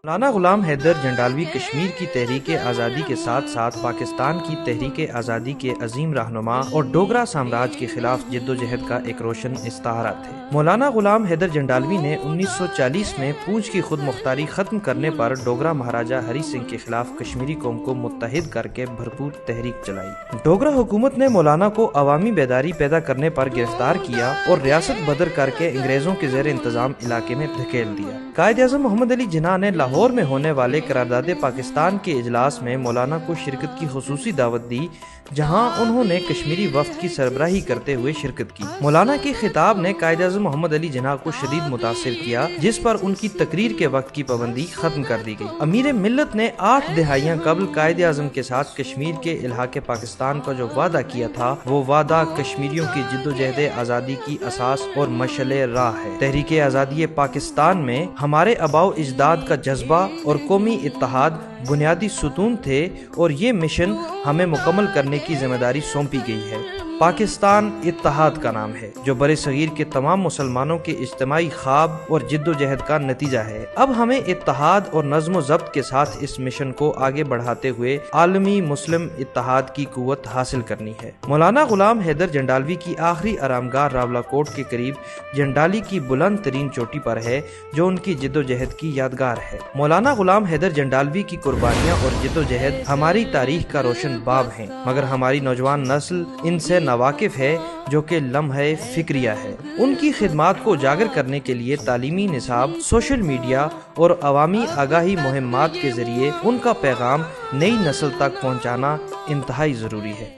مولانا غلام حیدر جنڈالوی کشمیر کی تحریک آزادی کے ساتھ ساتھ پاکستان کی تحریک آزادی کے عظیم رہنما اور ڈوگرا سامراج کے خلاف جدوجہد کا ایک روشن استعارہ تھے۔ مولانا غلام حیدر جنڈالوی نے 1940 میں پونچھ کی خود مختاری ختم کرنے پر ڈوگرا مہاراجا ہری سنگھ کے خلاف کشمیری قوم کو متحد کر کے بھرپور تحریک چلائی۔ ڈوگرا حکومت نے مولانا کو عوامی بیداری پیدا کرنے پر گرفتار کیا اور ریاست بدر کر کے انگریزوں کے زیر انتظام علاقے میں دھکیل دیا۔ قائد اعظم محمد علی جناح نے لاہور میں ہونے والے قرارداد پاکستان کے اجلاس میں مولانا کو شرکت کی خصوصی دعوت دی، جہاں انہوں نے کشمیری وفد کی سربراہی کرتے ہوئے شرکت کی۔ مولانا کے خطاب نے قائد اعظم محمد علی جناح کو شدید متاثر کیا، جس پر ان کی تقریر کے وقت کی پابندی ختم کر دی گئی۔ امیر ملت نے 8 دہائیاں قبل قائد اعظم کے ساتھ کشمیر کے الحاق پاکستان کا جو وعدہ کیا تھا، وہ وعدہ کشمیریوں کی جدوجہد آزادی کی اساس اور مشعل راہ ہے۔ تحریک آزادی پاکستان میں ہمارے آباء و اجداد کا جذبہ اور قومی اتحاد بنیادی ستون تھے، اور یہ مشن ہمیں مکمل کرنے کی ذمہ داری سونپی گئی ہے۔ پاکستان اتحاد کا نام ہے، جو برِ صغیر کے تمام مسلمانوں کے اجتماعی خواب اور جدوجہد کا نتیجہ ہے۔ اب ہمیں اتحاد اور نظم و ضبط کے ساتھ اس مشن کو آگے بڑھاتے ہوئے عالمی مسلم اتحاد کی قوت حاصل کرنی ہے۔ مولانا غلام حیدر جنڈالوی کی آخری آرامگاہ راولاکوٹ کے قریب جنڈالی کی بلند ترین چوٹی پر ہے، جو ان کی جدوجہد کی یادگار ہے۔ مولانا غلام حیدر جنڈالوی کی قربانیاں اور جدوجہد ہماری تاریخ کا روشن باب ہیں، مگر ہماری نوجوان نسل ان سے ناواقف ہے، جو کہ لمحہ فکریہ ہے۔ ان کی خدمات کو اجاگر کرنے کے لیے تعلیمی نصاب، سوشل میڈیا اور عوامی آگاہی مہمات کے ذریعے ان کا پیغام نئی نسل تک پہنچانا انتہائی ضروری ہے۔